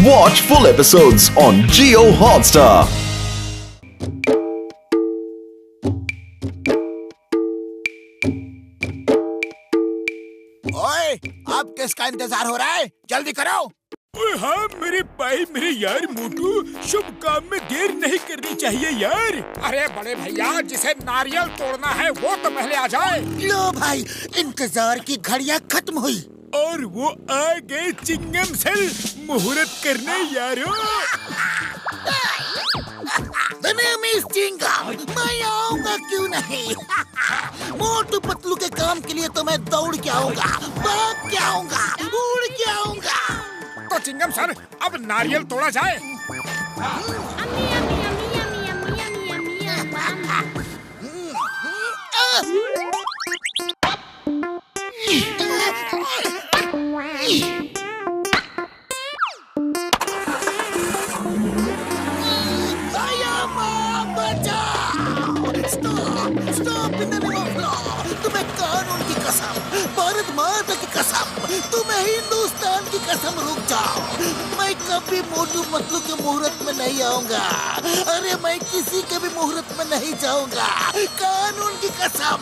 Watch full episodes on Jio Hotstar. ओए, अब किसका इंतजार हो रहा है? जल्दी करो। हाँ मेरे भाई मेरे यार मोटू, शुभ काम में देर नहीं करनी चाहिए यार। अरे बड़े भैया, जिसे नारियल तोड़ना है वो तो पहले आ जाए। लो भाई, इंतजार की घड़ियां खत्म हुई और वो आ गए चिंगम सेल मुहूर्त करने यारो। मैं आऊंगा क्यों नहीं। मोटू पतलू के काम के लिए तो मैं दौड़ के आऊंगा, भाग के आऊंगा, उड़ के आऊंगा। तो चिंगम सर, अब नारियल तोड़ा जाए। Stop in the name of law. तुम्हें कानून की कसम, भारत माता की कसम, तुम्हें हिंदुस्तान की कसम, रुक जाओ। मैं कभी मोटू पतलू के मुहूर्त में नहीं आऊंगा। अरे मैं किसी के भी मुहूर्त में नहीं जाऊंगा, कानून की कसम।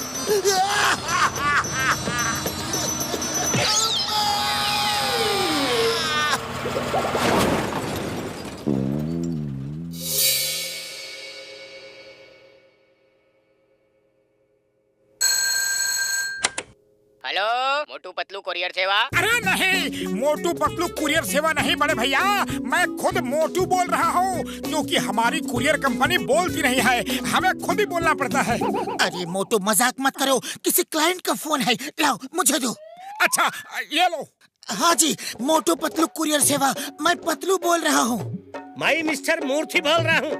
हेलो, मोटू पतलू कुरियर सेवा। अरे नहीं, मोटू पतलू कुरियर सेवा नहीं बड़े भैया, मैं खुद मोटू बोल रहा हूँ, क्योंकि हमारी कुरियर कंपनी बोलती नहीं है, हमें खुद ही बोलना पड़ता है। अरे मोटू मजाक मत करो, किसी क्लाइंट का फोन है, लाओ मुझे दो। अच्छा ये लो। हाँ जी, मोटू पतलू कुरियर सेवा, मैं पतलू बोल रहा हूँ। मैं मिस्टर मूर्ति बोल रहा हूँ।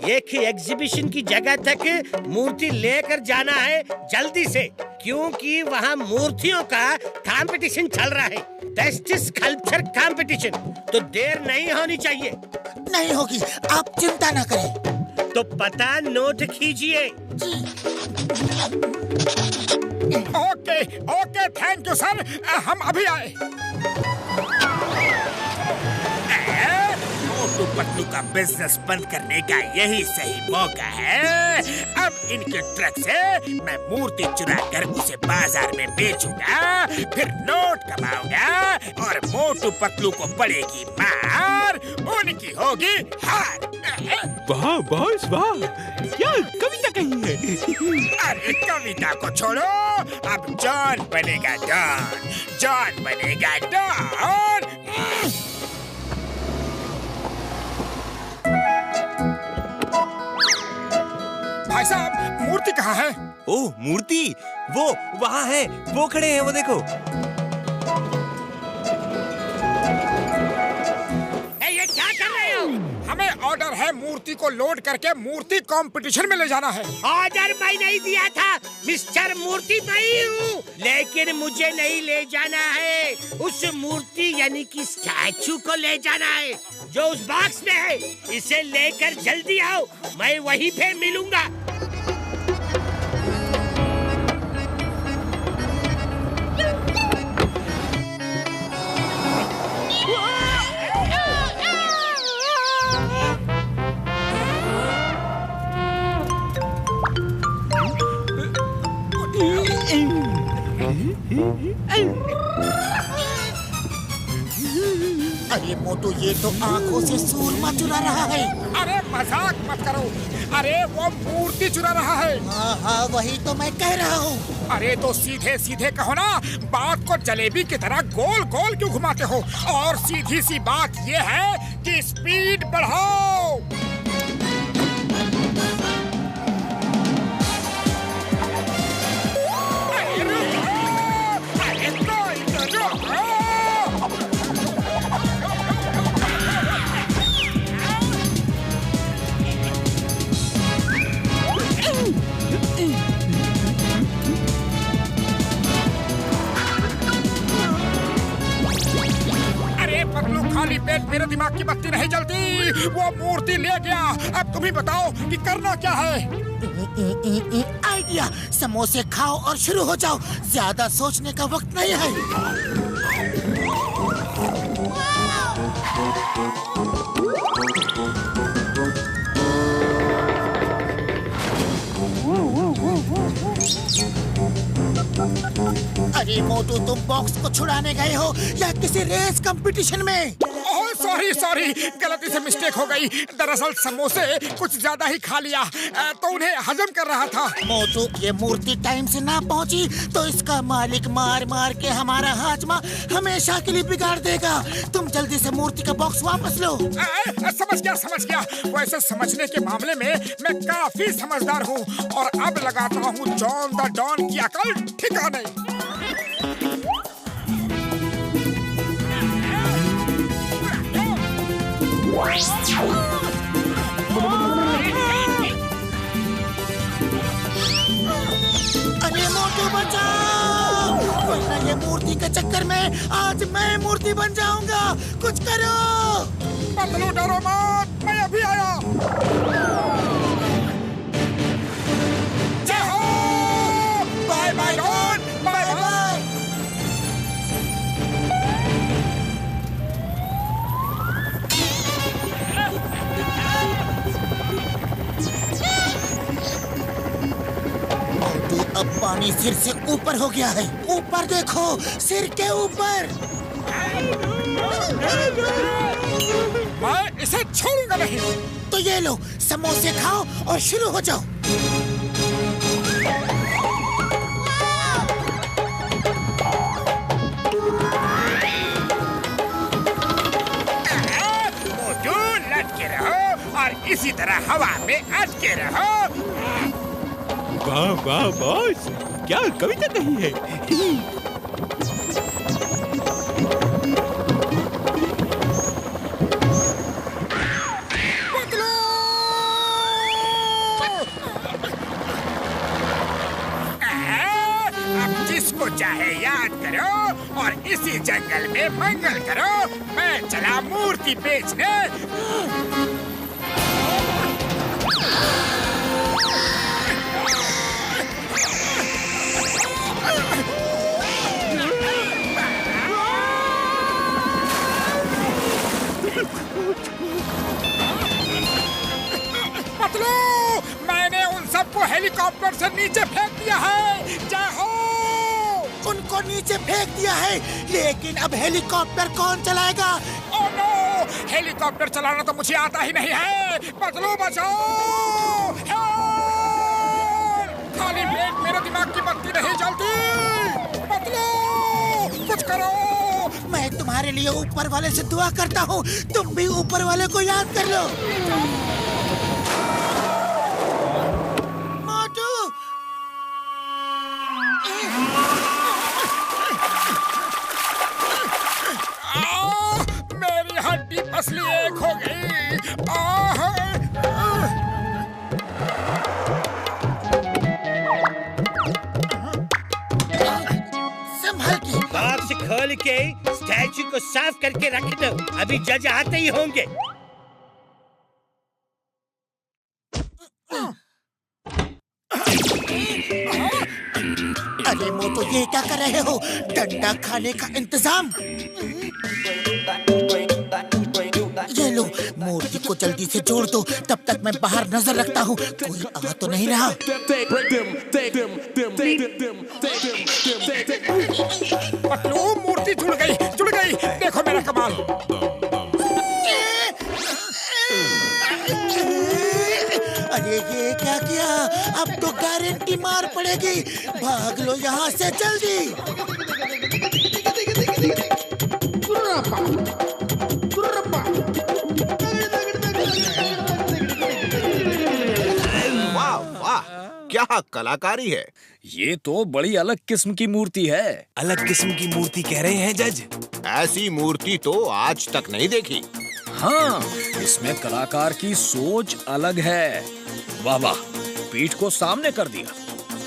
एक ही एग्जीबिशन की जगह तक मूर्ति लेकर जाना है जल्दी से, क्योंकि वहाँ मूर्तियों का कंपटीशन चल रहा है, बेस्ट स्कल्पचर कंपटीशन। तो देर नहीं होनी चाहिए। नहीं होगी, आप चिंता न करें। तो पता नोट कीजिए। Okay okay, thank you sir, हम अभी आए। मोटू पतलू का बिजनेस बंद करने का यही सही मौका है। अब इनके ट्रक से मैं मूर्ति चुरा कर उसे बाजार में बेचूंगा, फिर नोट कमाऊंगा और मोटू पतलू को पड़ेगी मार, उनकी होगी हार। वाह बॉस वाह, क्या कविता कही है। अरे कविता को छोड़ो, अब जॉन बनेगा डॉन, जॉन बनेगा डॉन। भाई साहब, मूर्ति कहाँ है? ओह मूर्ति, वो वहाँ है, वो खड़े हैं, वो देखो। ये क्या कर रहे हो? हमें ऑर्डर है मूर्ति को लोड करके मूर्ति कंपटीशन में ले जाना है। ऑर्डर मैं नहीं दिया था, मिस्टर मूर्ति मैं हूँ, लेकिन मुझे नहीं ले जाना है। उस मूर्ति यानी कि स्टैचू को ले जाना है जो उस बॉक्स में है। इसे लेकर जल्दी आओ, मैं वहीं पे मिलूंगा। अरे मोटू, ये तो आंखों से सूरमा चुरा रहा है। अरे मजाक मत करो, अरे वो मूर्ति चुरा रहा है। हाँ हाँ, वही तो मैं कह रहा हूँ। अरे तो सीधे सीधे कहो ना, बात को जलेबी की तरह गोल गोल क्यों घुमाते हो? और सीधी सी बात ये है कि स्पीड बढ़ाओ। खाली पेट मेरे दिमाग की बत्ती नहीं जलती। वो मूर्ति ले गया, अब तुम ही बताओ कि करना क्या है। आइडिया, समोसे खाओ और शुरू हो जाओ, ज्यादा सोचने का वक्त नहीं है। अरे मोटू, तुम बॉक्स को छुड़ाने गए हो या किसी रेस कंपटीशन में? ओह सॉरी सॉरी, गलती से मिस्टेक हो गई। दरअसल समोसे कुछ ज्यादा ही खा लिया तो उन्हें हजम कर रहा था। मोटू, ये मूर्ति टाइम से ना पहुंची तो इसका मालिक मार मार के हमारा हाजमा हमेशा के लिए बिगाड़ देगा। तुम जल्दी से मूर्ति का बॉक्स वापस लो। समझ गया। वैसे समझने के मामले में मैं काफी समझदार हूँ और अब लगाता हूँ जॉन द डॉन की अकल ठिकाने। अरे मोटू बचाओ, वरना ये मूर्ति के चक्कर में आज मैं मूर्ति बन जाऊंगा। कुछ करो। पतलू डरो मत, मैं अभी आया। जय हो, bye bye Don, bye bye. Motu, अब पानी सिर से ऊपर हो गया है। ऊपर देखो, सिर के ऊपर। मैं इसे छोड़ूंगा नहीं। तो ये लो, समोसे खाओ और शुरू हो जाओ। मोटू, लटके रहो और इसी तरह हवा में अटके रहो। वाह वाह बॉस, क्या कविता कही है। अब जिसको चाहे याद करो और इसी जंगल में मंगल करो। मैं चला मूर्ति बेचने। पतलू, मैंने उन सबको हेलीकॉप्टर से नीचे फेंक दिया है। जय हो। उनको नीचे फेंक दिया है, लेकिन अब हेलीकॉप्टर कौन चलाएगा? ओह नो, हेलीकॉप्टर चलाना तो मुझे आता ही नहीं है। पतलू बचाओ। खाली ब्रेक, मेरे दिमाग की बत्ती नहीं जलती। पतलू, कुछ करो। मैं तुम्हारे लिए ऊपर वाले से दुआ करता हूँ, तुम भी ऊपर वाले को याद कर लो। मोटू, मेरी हड्डी पसली एक हो गई। संभल के। बॉक्स खोल के स्टैचू को साफ करके रख दो, अभी जज आते ही होंगे। अरे मोटू, ये क्या कर रहे हो? डंडा खाने का इंतजाम। ये लो, मूर्ति को जल्दी से जोड़ दो, तब तक मैं बाहर नजर रखता हूँ। कोई आ तो नहीं रहा। पतलू, मूर्ति जुड़ गई। देखो मेरा कमाल। अरे ये क्या किया? अब तो गारंटी मार पड़ेगी। भाग लो यहाँ से जल्दी। वाह वाह, क्या कलाकारी है। ये तो बड़ी अलग किस्म की मूर्ति है। अलग किस्म की मूर्ति कह रहे हैं जज? ऐसी मूर्ति तो आज तक नहीं देखी। हाँ, इसमें कलाकार की सोच अलग है। वाह वाह, पीठ को सामने कर दिया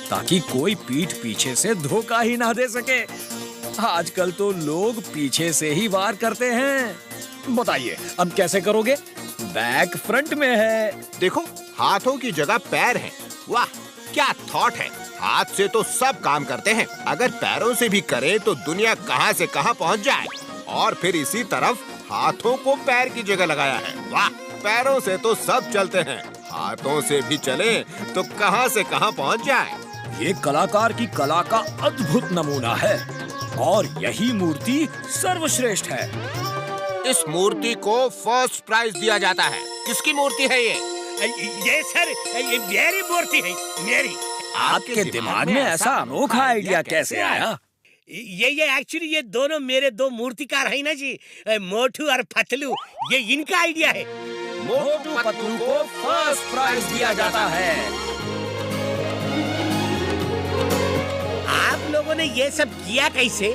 ताकि कोई पीठ पीछे से धोखा ही ना दे सके। आजकल तो लोग पीछे से ही वार करते हैं। बताइए, अब कैसे करोगे? बैक फ्रंट में है। देखो, हाथों की जगह पैर हैं। वाह, क्या थॉट है। हाथ से तो सब काम करते हैं, अगर पैरों से भी करें तो दुनिया कहां से कहां पहुंच जाए। और फिर इसी तरफ हाथों को पैर की जगह लगाया है। वाह, पैरों से तो सब चलते हैं, हाथों से भी चले तो कहां से कहां पहुंच जाए। ये कलाकार की कला का अद्भुत नमूना है। और यही मूर्ति सर्वश्रेष्ठ है। इस मूर्ति को फर्स्ट प्राइज दिया जाता है। किसकी मूर्ति है ये? ये सर, ये मेरी मूर्ति है, मेरी। आपके दिमाग में ऐसा अनोखा आइडिया कैसे आया? ये एक्चुअली ये दोनों मेरे दो मूर्तिकार है ना जी, मोटू और पतलू, ये इनका आइडिया है। मोटू पतलू को फर्स्ट प्राइज दिया जाता है। आप लोगों ने ये सब किया कैसे?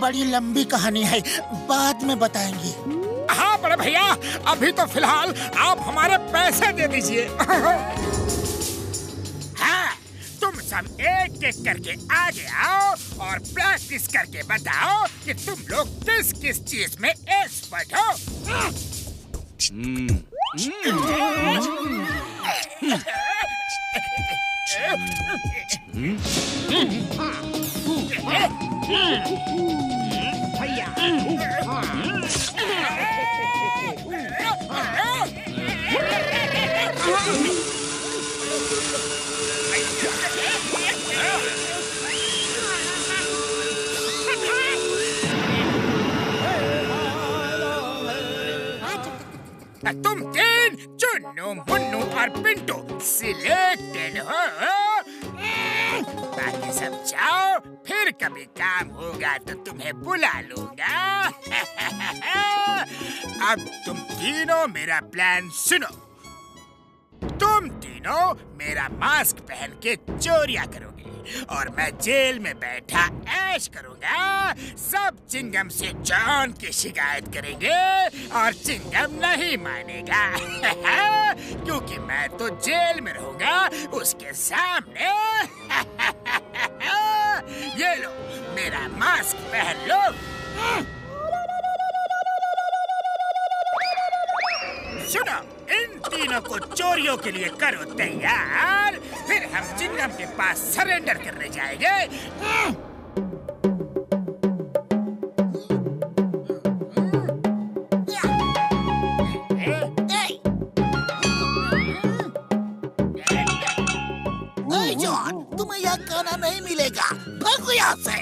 बड़ी लंबी कहानी है, बाद में बताएंगे। हाँ बड़े भैया, अभी तो फिलहाल आप हमारे पैसे दे दीजिए। हाँ, तुम सब एक एक करके आगे आओ और प्रैक्टिस करके बताओ कि तुम लोग किस किस चीज में एक्सपर्ट हो। तुम तीन चुन्नू मुन्नू और पिंटू सिलेक्टेड हो। बाकी सब जाओ, फिर कभी काम होगा तो तुम्हें बुला लूंगा। अब तुम तीनों मेरा प्लान सुनो। तुम तीनों मेरा मास्क पहन के चोरियां करोगे और मैं जेल में बैठा ऐश करूंगा। सब चिंगम से जॉन की शिकायत करेंगे और चिंगम नहीं मानेगा। क्योंकि मैं तो जेल में रहूंगा उसके सामने। ये लो, मेरा मास्क पहन लो। सुनो, इन तीनों को चोरियों के लिए करो तैयार, फिर हम चिंगम के पास सरेंडर करने जाएंगे। जॉन, तुम्हें यहाँ खाना नहीं मिलेगा, भागो यहाँ से।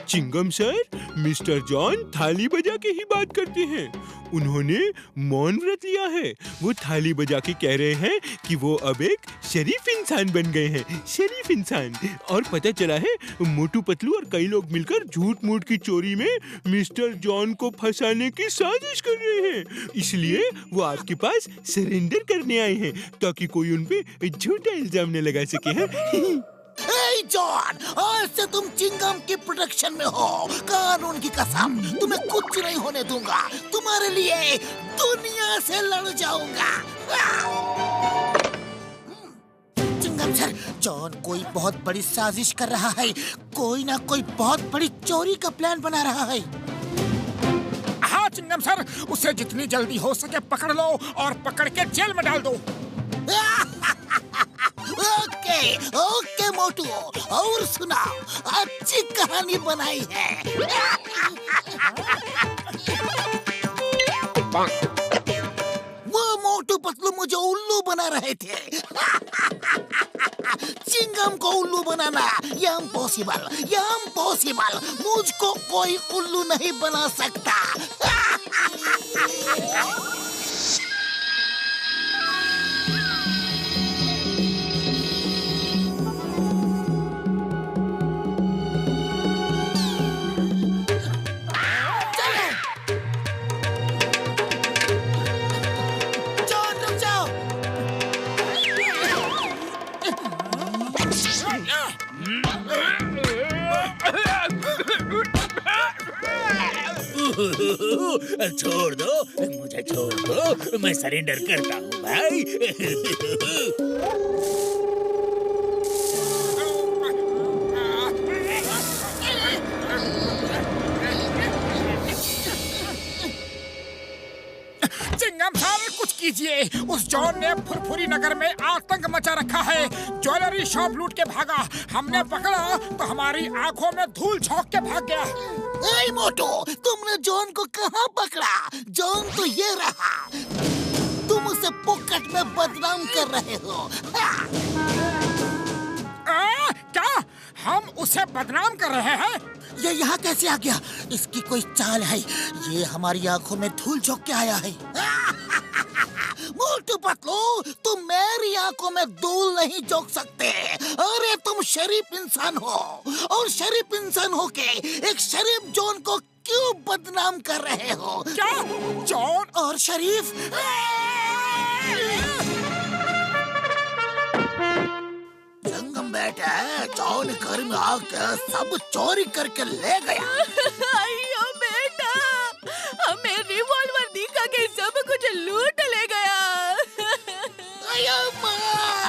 चिंगम सर, मिस्टर जॉन थाली बजा के ही बात करते हैं। उन्होंने मौन व्रत लिया है। वो थाली बजा के कह रहे हैं कि वो अब एक शरीफ इंसान बन गए हैं, शरीफ इंसान। और पता चला है मोटू पतलू और कई लोग मिलकर झूठ मूठ की चोरी में मिस्टर जॉन को फंसाने की साजिश कर रहे हैं। इसलिए वो आपके पास सरेंडर करने आए हैं ताकि कोई उन पे झूठा इल्जाम न लगा सके। हैं? जॉन, आज से तुम चिंगम की प्रोटेक्शन में हो। कानून की कसम, तुम्हें कुछ नहीं होने दूंगा। तुम्हारे लिए दुनिया से लड़ जाऊंगा। चिंगम सर, जॉन कोई बहुत बड़ी साजिश कर रहा है। कोई ना कोई बहुत बड़ी चोरी का प्लान बना रहा है। हाँ चिंगम सर, उसे जितनी जल्दी हो सके पकड़ लो और पकड़ के जेल में डाल दो। ओके ओके मोटू, और सुनाओ, अच्छी कहानी बनाई है। वो मोटू पतलू मुझे उल्लू बना रहे थे। चिंगम को उल्लू बनाना ये इम्पॉसिबल, ये इम्पॉसिबल। मुझको कोई उल्लू नहीं बना सकता। छोड़ दो मुझे, छोड़ दो, मैं सरेंडर करता हूँ भाई। चिंगम साहब कुछ कीजिए। उस जॉन ने फुरफुरी नगर में आतंक मचा रखा है। ज्वेलरी शॉप लूट के भागा। हमने पकड़ा तो हमारी आंखों में धूल झोंक के भाग गया। ए मोटू, तुमने जॉन को कहाँ पकड़ा? जॉन तो ये रहा। तुम उसे पॉकेट में बदनाम कर रहे हो। क्या? हम उसे बदनाम कर रहे हैं। ये यहाँ कैसे आ गया? इसकी कोई चाल है। ये हमारी आंखों में धूल झोंक के आया है। मोटू पतलू, तुम मेरी आंखों में धूल नहीं झोंक सकते। अरे तुम शरीफ इंसान हो, और शरीफ इंसान हो के एक शरीफ जॉन को क्यों बदनाम कर रहे हो? क्या? जॉन और शरीफ? जंगम बेटा है, जॉन घर में आकर सब चोरी करके ले गया। अयो बेटा, हमें रिवॉल्वर दिखा के सब कुछ लूट ले गया। अयो माँ,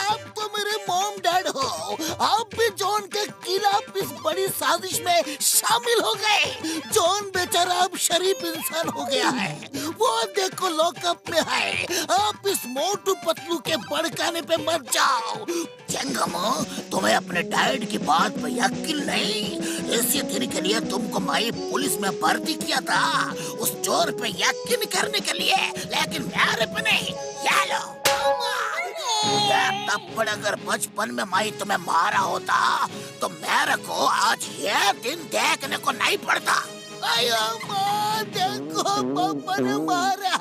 आप तो मेरे मॉम डैड हो। आप भी जॉन के खिलाफ इस बड़ी साजिश में शामिल हो गए। जॉन बेचारा अब शरीफ इंसान हो गया है। वो देखो लॉकअप में है। आप इस मोटू पतलू के भड़काने पे मत जाओ। जंगमो, तुम्हें अपने डैड की बात पे यकीन नहीं? इसी दिन के लिए तुमको मैं पुलिस में भर्ती किया था, उस चोर पे यकीन करने के लिए, लेकिन मेरे पे नहीं। ये लो। तब अगर बचपन में मैं तुम्हें मारा होता तो मेरे को आज ये दिन देखने को नहीं पड़ता। अयो माँ, देखो पापा ने मारा।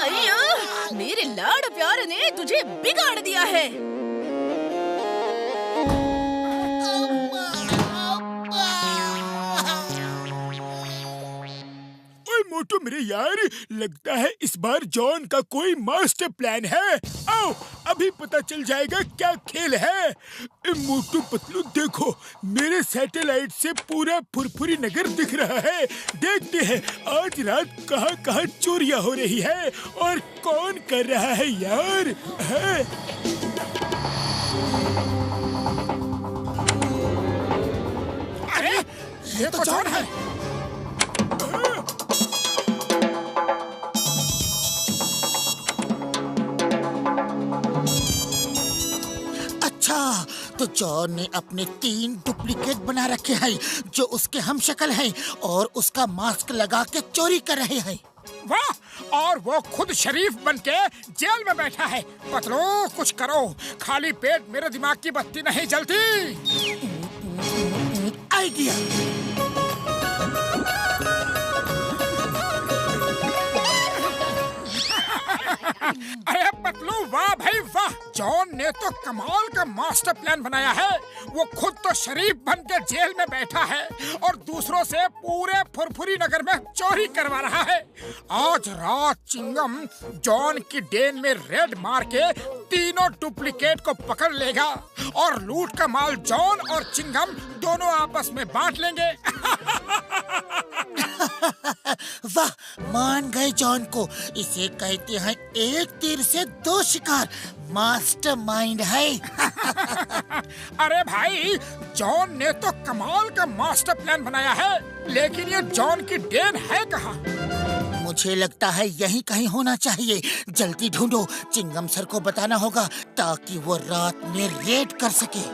अयो, मेरे लाड़ प्यार ने तुझे बिगाड़ दिया है। मोटू मेरे यार, लगता है इस बार जॉन का कोई मास्टर प्लान है। आओ, अभी पता चल जाएगा क्या खेल है। मोटू पतलू देखो, मेरे सैटेलाइट से पूरा फुरफुरी नगर दिख रहा है। देखते हैं आज रात कहाँ कहाँ चोरियां हो रही है और कौन कर रहा है यार। है? अरे ये तो जॉन है। अच्छा, तो जॉन ने अपने 3 डुप्लीकेट बना रखे हैं जो उसके हमशक्ल हैं और उसका मास्क लगा के चोरी कर रहे हैं। वाह, और वो खुद शरीफ बनके जेल में बैठा है। पतलू कुछ करो, खाली पेट मेरे दिमाग की बत्ती नहीं जलती। आइडिया। अरे पतलू, वाह भाई वाह, जॉन ने तो कमाल का मास्टर प्लान बनाया है। वो खुद तो शरीफ बन के जेल में बैठा है और दूसरों से पूरे फुरफुरी नगर में चोरी करवा रहा है। आज रात चिंगम जॉन की डेन में रेड मार के तीनों डुप्लीकेट को पकड़ लेगा और लूट का माल जॉन और चिंगम दोनों आपस में बांट लेंगे। वाह, मान गए जॉन को। इसे कहते हैं एक तीर से 2 शिकार। मास्टरमाइंड है। अरे भाई, जॉन ने तो कमाल का मास्टर प्लान बनाया है, लेकिन ये जॉन की डेन है कहाँ? मुझे लगता है यहीं कहीं होना चाहिए। जल्दी ढूंढो, चिंगम सर को बताना होगा ताकि वो रात में रेड कर सके।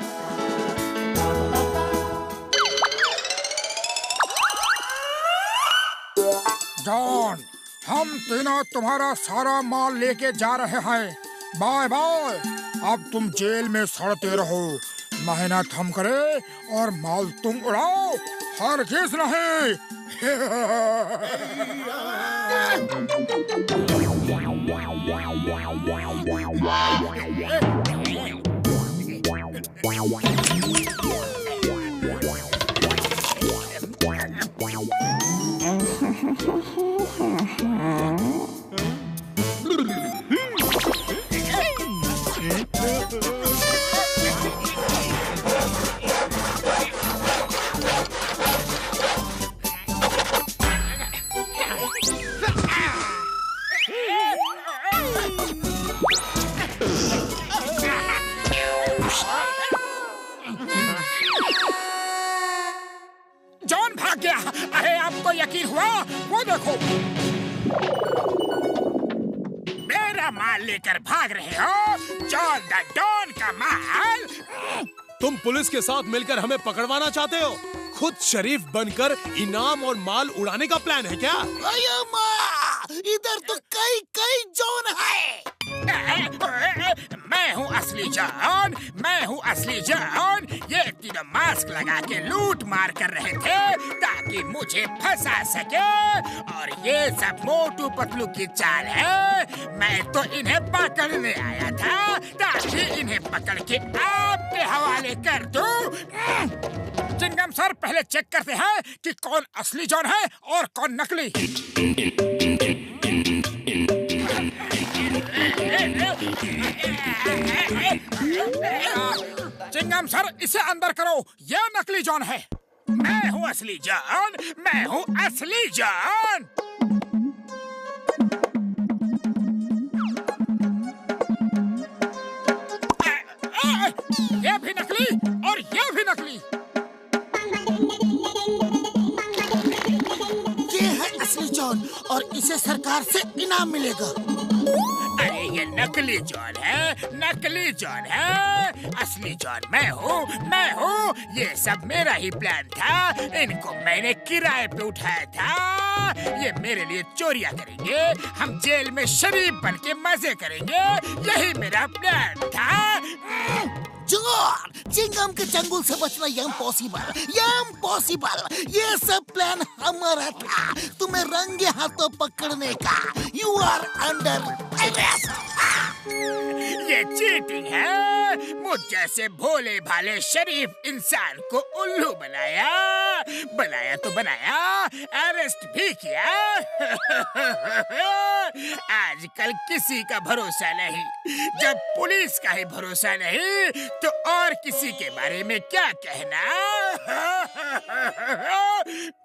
जॉन, हम तीनों तुम्हारा सारा माल लेके जा रहे हैं। Bye bye. अब तुम जेल में सड़ते रहो। मेहनत हम करें और माल तुम उड़ाओ, हरगिज़ नहीं। जॉन भाग गया। अरे आपको यकीन हुआ? वो देखो, मेरा माल लेकर भाग रहे हो? जॉन द डॉन का माल। तुम पुलिस के साथ मिलकर हमें पकड़वाना चाहते हो? खुद शरीफ बनकर इनाम और माल उड़ाने का प्लान है क्या? अयो माँ, इधर तो कई जॉन है। मैं मैं हूँ असली जॉन, मैं हूँ असली जॉन। ये तीनों मास्क लगा के लूट मार कर रहे थे ताकि मुझे फंसा सके, और ये सब मोटू पतलू की चाल है। मैं तो इन्हें पकड़ने आया था ताकि इन्हें पकड़ के आपके हवाले कर दूं। चिंगम सर, पहले चेक करते हैं कि कौन असली जॉन है और कौन नकली। चिंगम सर, इसे अंदर करो, यह नकली जॉन है। मैं हूँ असली जॉन, मैं हूँ असली जॉन। ये भी नकली और ये भी नकली। ये है असली जॉन और इसे सरकार से इनाम मिलेगा। अरे ये नकली जॉन है, नकली जॉन है। असली जॉन मैं हूँ। ये सब मेरा ही प्लान था। इनको मैंने किराए पे उठाया था। ये मेरे लिए चोरियां करेंगे, हम जेल में शरीफ बन के मजे करेंगे। यही मेरा प्लान था। जॉन, चिंगम के चंगुल से बचना इम्पॉसिबल। ये सब प्लान हमारा था, तुम्हें रंगे हाथों पकड़ने का। You are under arrest. ये चीटिंग है। मुझ जैसे भोले भाले शरीफ इंसान को उल्लू बनाया तो बनाया, अरेस्ट भी किया। आजकल किसी का भरोसा नहीं। जब पुलिस का ही भरोसा नहीं तो और किसी के बारे में क्या कहना।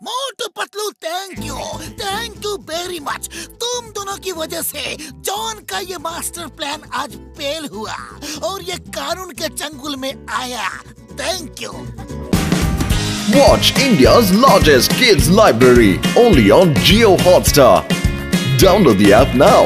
Motu Patlu, thank you very much. तुम दोनों की वजह से जॉन का ये मास्टर प्लान आज फेल हुआ और ये कानून के चंगुल में आया। Thank you. Watch India's largest kids library only on Jio Hotstar. Download the app now.